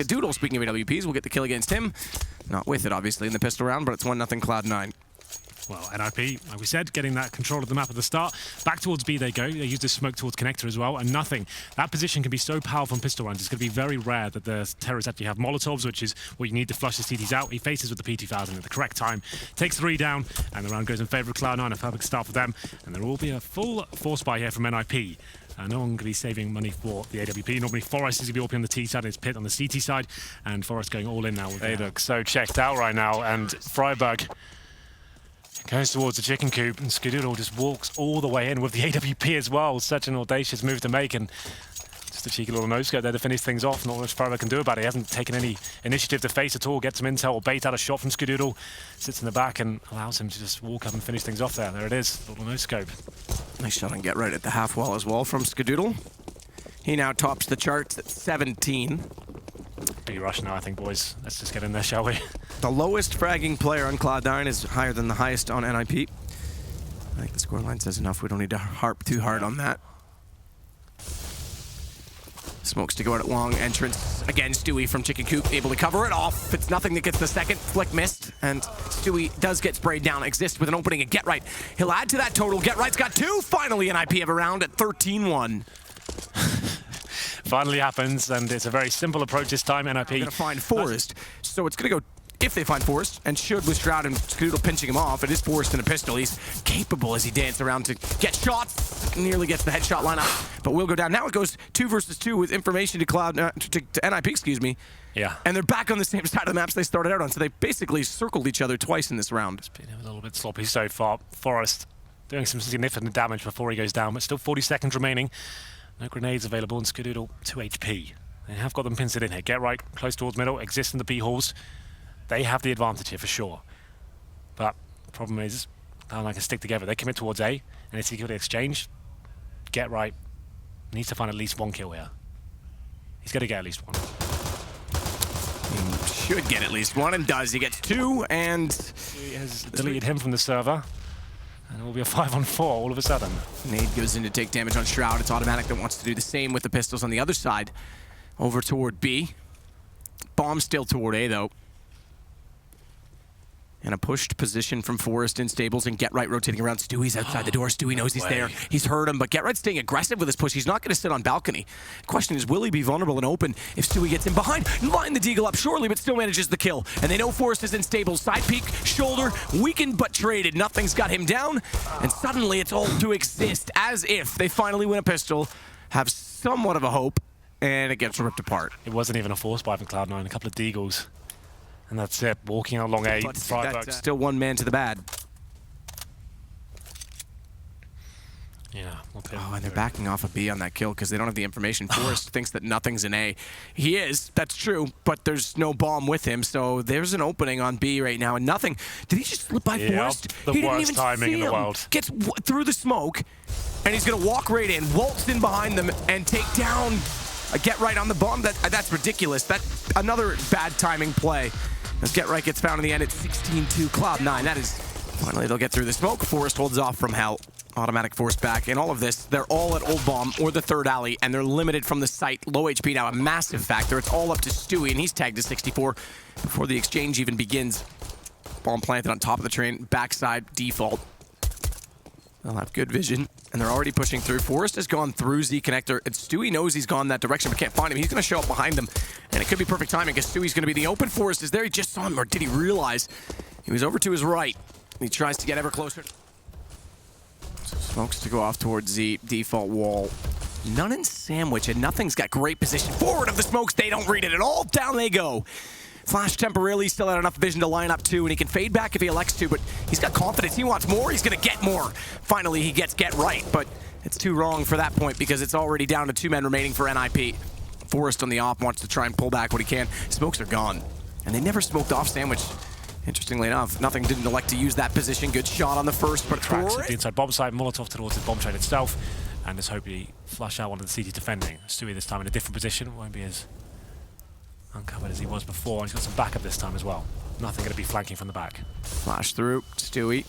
Doodle, speaking of AWPs, we'll get the kill against him. Not with it, obviously, in the pistol round, but it's 1-0 Cloud9. Well, NiP, like we said, getting that control of the map at the start. Back towards B they go. They use this smoke towards connector as well, and nothing. That position can be so powerful in pistol rounds. It's going to be very rare that the terrorists actually have Molotovs, which is what you need to flush the CTs out. He faces with the P2000 at the correct time, takes 3 down, and the round goes in favour of Cloud9. A perfect start for them, and there will be a full force buy here from NiP. No one going to be saving money for the AWP. Normally Forest is going to be OP on the T side, and it's Pit on the CT side, and Forest going all in now. They look so checked out right now, and Freiburg goes towards the chicken coop, and Skadoodle just walks all the way in with the AWP as well. Such an audacious move to make, and just a cheeky little no-scope there to finish things off. Not much Freiburg can do about it. He hasn't taken any initiative to face at all, get some intel or bait out a shot from Skadoodle, sits in the back and allows him to just walk up and finish things off there. There it is, little no-scope. Nice shot and get right at the half wall as well from Skadoodle. He now tops the charts at 17. Big rush now, I think, boys. Let's just get in there, shall we? The lowest fragging player on Cloud9 is higher than the highest on NiP. I think the scoreline says enough. We don't need to harp too hard on that. Smokes to go out at long entrance. Again, Stewie from Chicken Coop able to cover it off. It's nothing that gets the second. Flick missed, and Stewie does get sprayed down. Exists with an opening at Get Right. He'll add to that total. Get Right's got 2. Finally, NiP have a round at 13-1. Finally happens, and it's a very simple approach this time. NiP going to find Forest, so it's going to go, if they find Forest, and should with Shroud and Skadoodle pinching him off, it is Forest in a pistol. He's capable as he dances around to get shots, nearly gets the headshot lineup, but will go down. Now it goes 2 versus 2 with information to NiP, excuse me. Yeah. And they're back on the same side of the maps they started out on, so they basically circled each other twice in this round. It's been a little bit sloppy so far. Forest doing some significant damage before he goes down, but still 40 seconds remaining. No grenades available, and Skadoodle 2 HP. They have got them pincered in here. Get Right, close towards middle, exists in the B halls. They have the advantage here for sure. But the problem is, Cloud9 can stick together. They commit towards A, and it's a good exchange. Get Right needs to find at least 1 kill here. He's going to get at least 1. He should get at least 1, and does. He gets 2, and he has deleted him from the server. And it will be a 5-on-4 all of a sudden. Nade goes in to take damage on Shroud. It's Automatic that wants to do the same with the pistols on the other side. Over toward B. Bomb still toward A, though. And a pushed position from Forest in stables, and Get Right rotating around. Stewie's outside the door. Stewie knows he's there. He's heard him, but Get Right's staying aggressive with his push. He's not going to sit on balcony. Question is, will he be vulnerable and open if Stewie gets him behind? Line the deagle up shortly, but still manages the kill. And they know Forest is in stables. Side peek, shoulder, weakened but traded. Nothing's got him down, and suddenly it's all to exist as if they finally win a pistol, have somewhat of a hope, and it gets ripped apart. It wasn't even a force buy from Cloud9. A couple of deagles. And that's it, walking along A. But that's still 1 man to the bad. Yeah. Oh, and they're backing off of B on that kill because they don't have the information. Forrest thinks that nothing's in A. He is, that's true, but there's no bomb with him, so there's an opening on B right now, and nothing. Did he just slip by Forrest? The he worst timing in the world. Gets through the smoke, and he's going to walk right in, waltz in behind them, and take down a Get Right on the bomb. That's ridiculous. That's another bad timing play. As Get Right gets found in the end at 16-2 Cloud9. That is, finally they'll get through the smoke. Forest holds off from Hell. Automatic force back. In all of this, they're all at Old Bomb or the third alley, and they're limited from the site. Low HP now, a massive factor. It's all up to Stewie, and he's tagged to 64 before the exchange even begins. Bomb planted on top of the train, backside, default. They'll have good vision, and they're already pushing through. Forest has gone through Z connector, and Stewie knows he's gone that direction, but can't find him. He's going to show up behind them, and it could be perfect timing because Stewie's going to be the open. Forest is there. He just saw him, or did he realize? He was over to his right. He tries to get ever closer. So smokes to go off towards Z, default wall. None in sandwich, and nothing's got great position forward of the smokes. They don't read it at all. Down they go. Flash temporarily, still had enough vision to line up 2, and he can fade back if he elects to, but he's got confidence. He wants more. He's going to get more. Finally, he gets Get Right, but it's too wrong for that point because it's already down to 2 men remaining for NiP. Forest on the off wants to try and pull back what he can. Smokes are gone, and they never smoked off sandwich. Interestingly enough, nothing didn't elect to use that position. Good shot on the first, but tracks at the inside bomb site. Molotov towards the bomb trade itself, and just hope he flush out one of the CTs defending. Stewie this time in a different position. Won't be as uncovered as he was before, and he's got some backup this time as well. Nothing going to be flanking from the back. Flash through. Stewie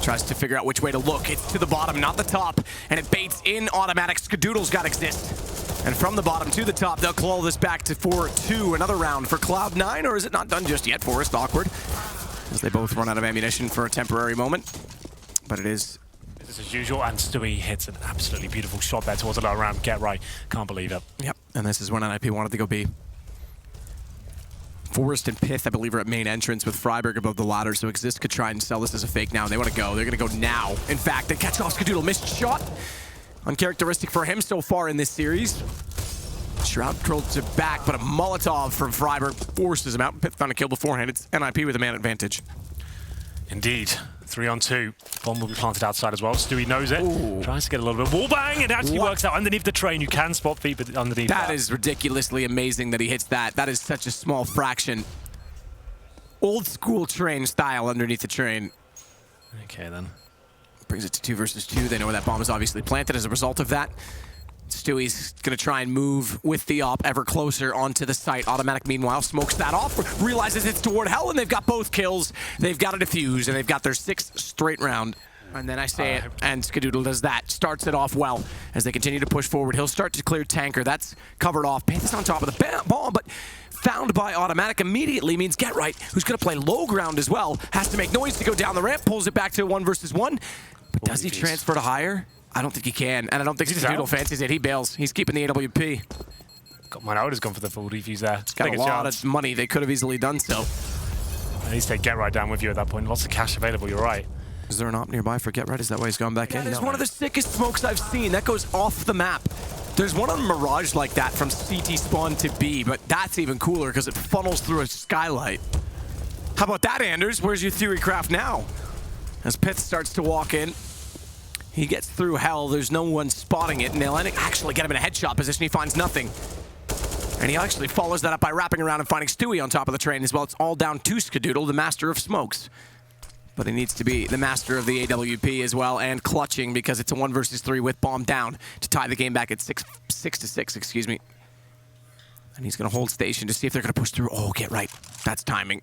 tries to figure out which way to look. It's to the bottom, not the top, and it baits in Automatic. Skadoodle's got exist. And from the bottom to the top, they'll claw this back to 4-2. Another round for Cloud9, or is it not done just yet? Forest awkward, as they both run out of ammunition for a temporary moment. But it is business as usual, and Stewie hits an absolutely beautiful shot there towards the lower round. Get right. Can't believe it. Yep, and this is when NiP wanted to go B. Forest and Pith, I believe, are at main entrance with Freiburg above the ladder, so Exist could try and sell this as a fake now, and they want to go. They're going to go now. In fact, they catch off Skadoodle. Missed shot. Uncharacteristic for him so far in this series. Shroud curled to back, but a Molotov from Freiburg forces him out. Pith found a kill beforehand. It's NiP with a man advantage. Indeed. 3-on-2. Bomb will be planted outside as well. Stewie knows it. Ooh. Tries to get a little bit of wall bang. It actually works out underneath the train. You can spot feet underneath that. That is ridiculously amazing that he hits that. That is such a small fraction. Old school train style underneath the train. Okay, then. Brings it to 2 versus 2. They know where that bomb is obviously planted as a result of that. Stewie's going to try and move with the op ever closer onto the site. Automatic, meanwhile, smokes that off, realizes it's toward Hell, and they've got both kills. They've got a defuse, and they've got their 6th straight round. And then I say it, and Skadoodle does that. Starts it off well as they continue to push forward. He'll start to clear Tanker. That's covered off. Pith is on top of the bomb, but found by Automatic immediately means Get Right, who's going to play low ground as well, has to make noise to go down the ramp, pulls it back to 1 versus 1. But does he transfer to higher? I don't think he can, and I don't think Skadoodle fancies it. He bails. He's keeping the AWP. Man, I would have gone for the full defuse there. It's got a lot of money. They could have easily done so. At least they Get Right down with you at that point. Lots of cash available, you're right. Is there an op nearby for Get Right? Is that why he's gone back in? That is one of the sickest smokes I've seen. That goes off the map. There's one on Mirage like that from CT spawn to B, but that's even cooler because it funnels through a skylight. How about that, Anders? Where's your theory craft now? As Pith starts to walk in, he gets through Hell. There's no one spotting it, and they'll actually get him in a headshot position. He finds nothing. And he actually follows that up by wrapping around and finding Stewie on top of the train as well. It's all down to Skadoodle, the master of smokes. But he needs to be the master of the AWP as well, and clutching because it's a 1 versus 3 with bomb down to tie the game back at 6-6, excuse me. And he's going to hold station to see if they're going to push through. Oh, Get Right. That's timing.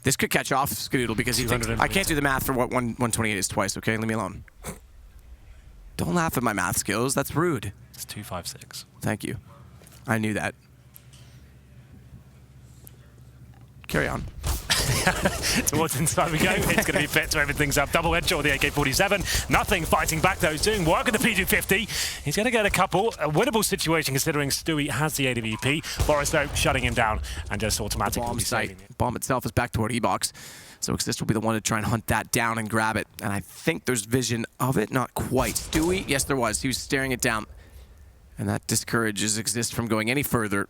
This could catch off Skadoodle because he thinks, I can't do the math for what 128 is twice, okay? Leave me alone. Don't laugh at my math skills. That's rude. It's 256. Thank you. I knew that. Carry on. Towards inside we go. It's going to be fit to open things up. Double headshot with the AK-47. Nothing fighting back though. He's doing work with the P250. He's going to get a couple. A winnable situation considering Stewie has the AWP. Boris though shutting him down and just automatically bomb site. Bomb itself is back toward E-Box. So Exist will be the one to try and hunt that down and grab it. And I think there's vision of it. Not quite. Stewie? Yes, there was. He was staring it down. And that discourages Exist from going any further.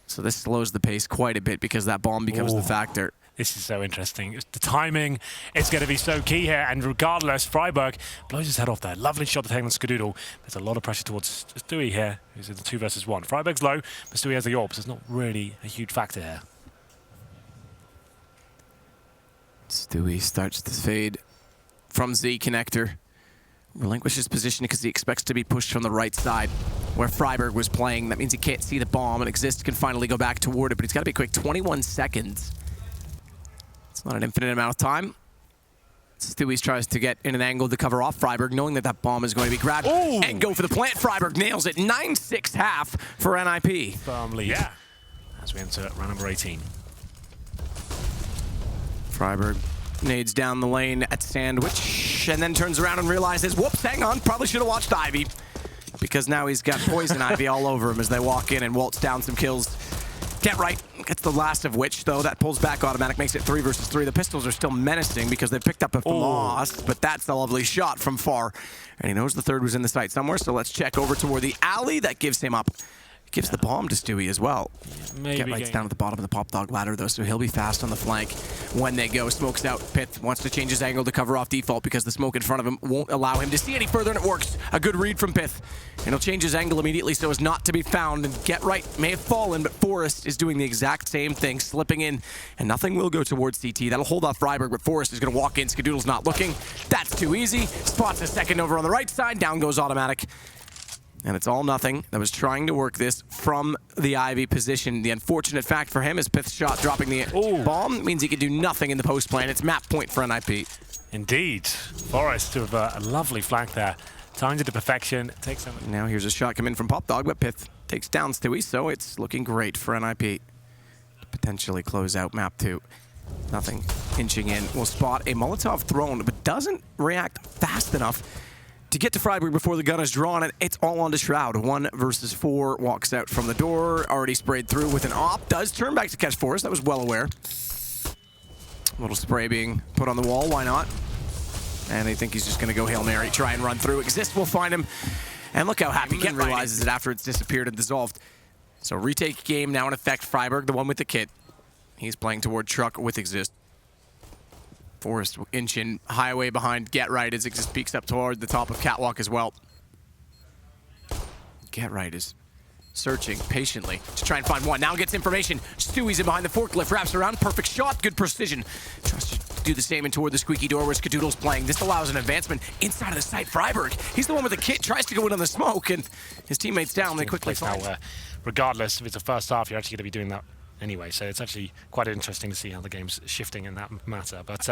So this slows the pace quite a bit because that bomb becomes the factor. This is so interesting. The timing is going to be so key here. And regardless, Freiburg blows his head off there. Lovely shot to take on Skadoodle. There's a lot of pressure towards Stewie here, who's in the 2 versus 1. Freiburg's low, but Stewie has the AWP, so it's not really a huge factor here. Stewie starts to fade from Z connector. Relinquishes position because he expects to be pushed from the right side where Freiburg was playing. That means he can't see the bomb, and Exist can finally go back toward it, but he's got to be quick. 21 seconds. It's not an infinite amount of time. Stewie tries to get in an angle to cover off Freiburg, knowing that that bomb is going to be grabbed and go for the plant. Freiburg nails it. 9-6 half for NiP. Firmly, yeah. As we enter round number 18. Freiburg nades down the lane at Sandwich and then turns around and realizes, whoops, hang on, probably should have watched Ivy, because now he's got poison ivy all over him as they walk in and waltz down some kills. Get Right gets the last of which, though. That pulls back Automatic, makes it 3 versus 3. The pistols are still menacing because they picked up a loss, but that's a lovely shot from far. And he knows the third was in the sight somewhere, so let's check over toward the alley. That gives him up. Gives the bomb to Stewie as well. Get Right's down at the bottom of the pop dog ladder though, so he'll be fast on the flank when they go. Smokes out. Pith wants to change his angle to cover off default because the smoke in front of him won't allow him to see any further, and it works. A good read from Pith. And he'll change his angle immediately so as not to be found. And Get Right may have fallen, but Forest is doing the exact same thing, slipping in, and nothing will go towards CT. That'll hold off Freiburg, but Forest is going to walk in. Skadoodle's not looking. That's too easy. Spots a second over on the right side. Down goes Automatic. And it's all nothing. That was trying to work this from the Ivy position. The unfortunate fact for him is Pith's shot dropping the bomb means he can do nothing in the post plan. It's map point for NiP. Indeed. Forest with a lovely flank there. Timed it to perfection. Takes them. Now here's a shot coming from Pop Dog, but Pith takes down Stewie, so it's looking great for NiP to potentially close out map 2. Nothing inching in. Will spot a Molotov thrown, but doesn't react fast enough to get to Freiburg before the gun is drawn, and it's all on to Shroud. 1 versus 4, walks out from the door, already sprayed through with an op, does turn back to catch Forrest, that was well aware. A little spray being put on the wall, why not? And they think he's just gonna go Hail Mary, try and run through. Exist will find him, and look how happy Get realizes it after it's disappeared and dissolved. So retake game now in effect, Freiburg, the one with the kit. He's playing toward Truck with Exist. Forrest inch in highway behind Get Right as Exist peeks up toward the top of Catwalk as well. Get Right is searching patiently to try and find one. Now gets information. Stewie's in behind the forklift, wraps around, perfect shot, good precision. Tries to do the same and toward the squeaky door where Skadoodle's playing. This allows an advancement inside of the site. Freiburg, he's the one with the kit, tries to go in on the smoke, and his teammates down, they quickly find. Now, regardless if it's a first half, you're actually going to be doing that anyway, so it's actually quite interesting to see how the game's shifting in that matter. But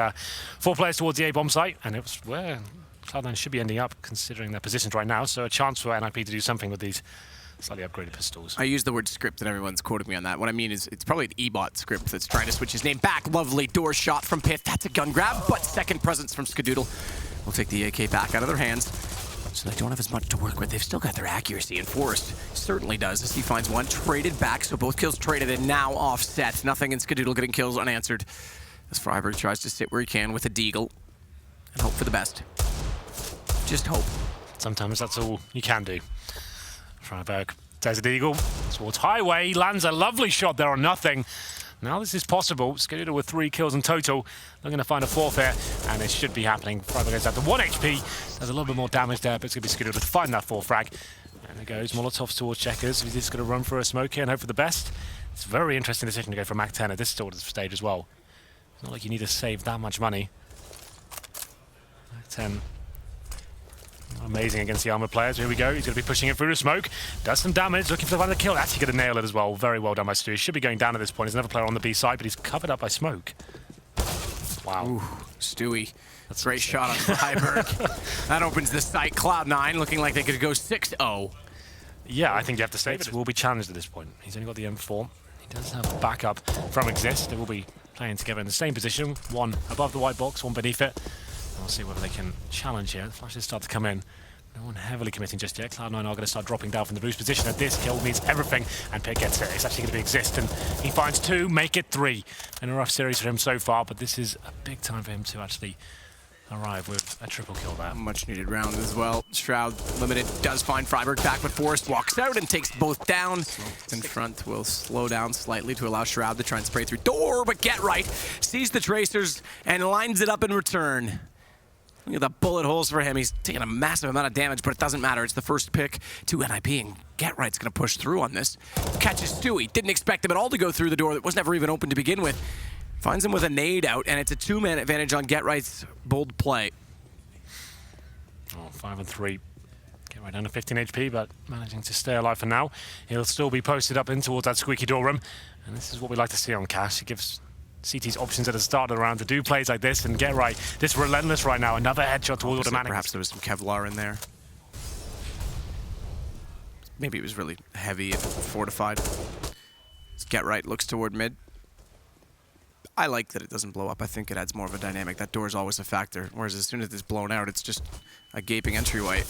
4 players towards the A-bomb site, and it was where Cloud9 should be ending up considering their positions right now, so a chance for NiP to do something with these slightly upgraded pistols. I use the word script and everyone's quoting me on that. What I mean is it's probably an E-bot script that's trying to switch his name back. Lovely door shot from Pith. That's a gun grab, but second presence from Skadoodle will take the AK back out of their hands. So they don't have as much to work with. They've still got their accuracy, and Forrest certainly does as he finds one. Traded back, so both kills traded and now offset. Nothing in Skadoodle getting kills unanswered as Freiburg tries to sit where he can with a deagle and hope for the best. Just hope. Sometimes that's all you can do. Freiburg Desert Eagle towards highway, lands a lovely shot there on nothing. Now this is possible. Skadoodle with 3 kills in total. They're going to find a 4th here, and it should be happening. Freiburg goes down to 1 HP. There's a little bit more damage there, but it's going to be Skadoodle to find that 4th frag. And there goes Molotovs towards Checkers. He's just going to run for a smoke here and hope for the best. It's a very interesting decision to go for Mac 10 at this sort of stage as well. It's not like you need to save that much money. Mac 10. Amazing against the armored players. Here we go. He's going to be pushing it through the smoke. Does some damage. Looking for the final kill. Actually going to nail it as well. Very well done by Stu. Should be going down at this point. There's another player on the B side, but he's covered up by smoke. Wow. Ooh, Stewie. That's great shot on Freiburg. That opens the site. Cloud9 looking like they could go 6-0. Yeah, I think you have to save it. Will be challenged at this point. He's only got the M4. He does have backup from Exist. They will be playing together in the same position. One above the white box, one beneath it. We'll see whether they can challenge here. The flashes start to come in. No one heavily committing just yet. Cloud9 are going to start dropping down from the boost position. And this kill means everything. And Pitt gets it. It's actually going to be Exist. And he finds 2, make it 3. In a rough series for him so far, but this is a big time for him to actually arrive with a triple kill there. Much needed round as well. Shroud limited does find Freiburg back, but Forrest walks out and takes both down. In front will slow down slightly to allow Shroud to try and spray through door, but Get Right sees the tracers and lines it up in return. Look at the bullet holes for him. He's taking a massive amount of damage, but it doesn't matter. It's the first pick to NiP, and Get Right's going to push through on this. Catches Stewie. Didn't expect him at all to go through the door that was never even open to begin with. Finds him with a nade out, and it's a 2-man advantage on Get Right's bold play. Oh, 5 and 3. Get Right down to 15 HP, but managing to stay alive for now. He'll still be posted up in towards that squeaky door room, and this is what we like to see on Cash. He gives CT's options at the start of the round to do plays like this and Get Right. This relentless right now. Another headshot towards automatic. Perhaps there was some Kevlar in there. Maybe it was really heavy and fortified. Get Right looks toward mid. I like that it doesn't blow up. I think it adds more of a dynamic. That door is always a factor. Whereas as soon as it's blown out, it's just a gaping entryway.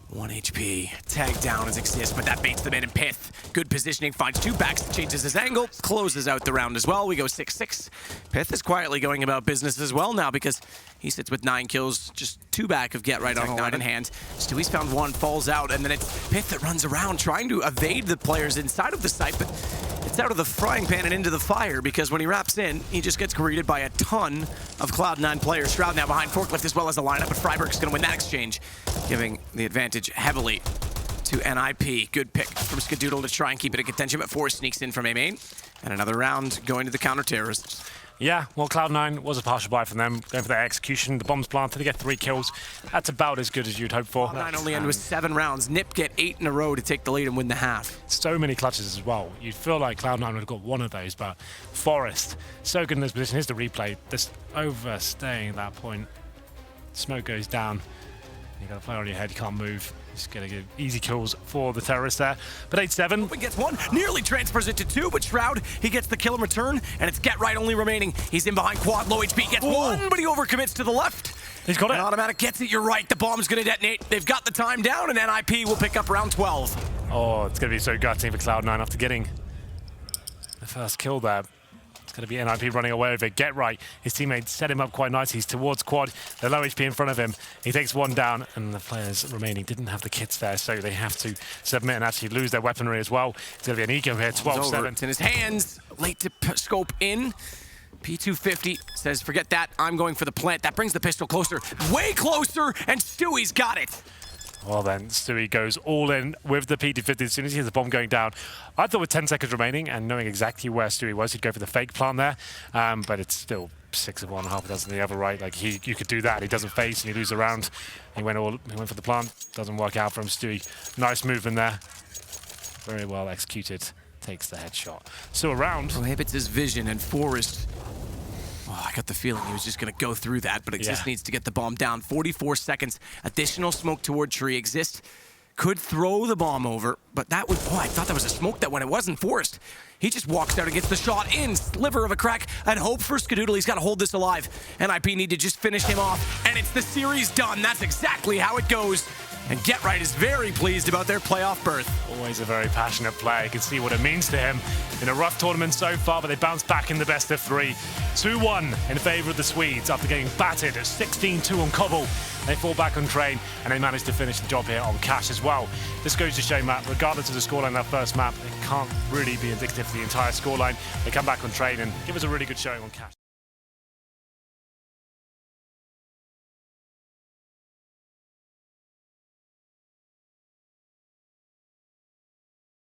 1 HP. Tag down as Exist, but that baits them in, and Pith. Good positioning, finds 2 backs, changes his angle, closes out the round as well. We go 6-6. Pith is quietly going about business as well now because he sits with 9 kills, just 2 back of Get Right on 9 in hand. Stewie's found 1, falls out, and then it's Pith that runs around trying to evade the players inside of the site, but it's out of the frying pan and into the fire because when he wraps in, he just gets greeted by a ton of Cloud9 players. Shroud now behind Forklift as well as the lineup, but Freiburg's going to win that exchange, giving the advantage heavily to NiP. Good pick from Skadoodle to try and keep it in contention, but Forrest sneaks in from A main. And another round going to the counter-terrorists. Yeah, well, Cloud9 was a partial buy from them, going for their execution. The bombs planted to get 3 kills. That's about as good as you'd hope for. Cloud9 only end with 7 rounds. NiP get 8 in a row to take the lead and win the half. So many clutches as well. You'd feel like Cloud9 would have got one of those, but Forrest, so good in this position. Here's the replay. Just overstaying that point. Smoke goes down. You got to play on your head, you can't move. Just gonna give easy kills for the terrorists there. But 8-7. Open gets one, nearly transfers it to two, but Shroud, he gets the kill in return, and it's Get Right only remaining. He's in behind Quad, low HP, gets one, but he overcommits to the left. He's got it. And Automatic gets it, you're right, the bomb's gonna detonate. They've got the time down, and NiP will pick up round 12. Oh, it's gonna be so gutting for Cloud9 after getting the first kill there. It's going to be NiP running away with it. Get Right. His teammates set him up quite nicely. He's towards Quad. They're low HP in front of him. He takes one down, and the players remaining didn't have the kits there, so they have to submit and actually lose their weaponry as well. It's going to be an eco here, 12-7. It's in his hands. Late to scope in. P250 says, forget that. I'm going for the plant. That brings the pistol closer. Way closer, and Stewie's got it. Well then, Stewie goes all in with the P250 as soon as he hears the bomb going down. I thought with 10 seconds remaining and knowing exactly where Stewie was, he'd go for the fake plant there. But it's still 6 of one, half a dozen the other, right? Like you could do that. He doesn't face and he loses a round. He went for the plant. Doesn't work out for him. Stewie, nice movement there. Very well executed. Takes the headshot. So around prohibits his vision, and Forrest. Oh, I got the feeling he was just going to go through that, but Exist needs to get the bomb down. 44 seconds. Additional smoke toward tree. Exist could throw the bomb over, but that was... Oh, I thought that was a smoke that when it wasn't Forrest. He just walks out and gets the shot in. Sliver of a crack and hope for Skadoodle. He's got to hold this alive. NiP need to just finish him off, and it's the series done. That's exactly how it goes. And Get Right is very pleased about their playoff berth. Always a very passionate player. You can see what it means to him in a rough tournament so far, but they bounce back in the best of 3. 2-1 in favour of the Swedes after getting battered at 16-2 on Cobble. They fall back on Train, and they manage to finish the job here on Cash as well. This goes to show, Matt, regardless of the scoreline in that first map, it can't really be indicative of the entire scoreline. They come back on Train and give us a really good showing on Cash.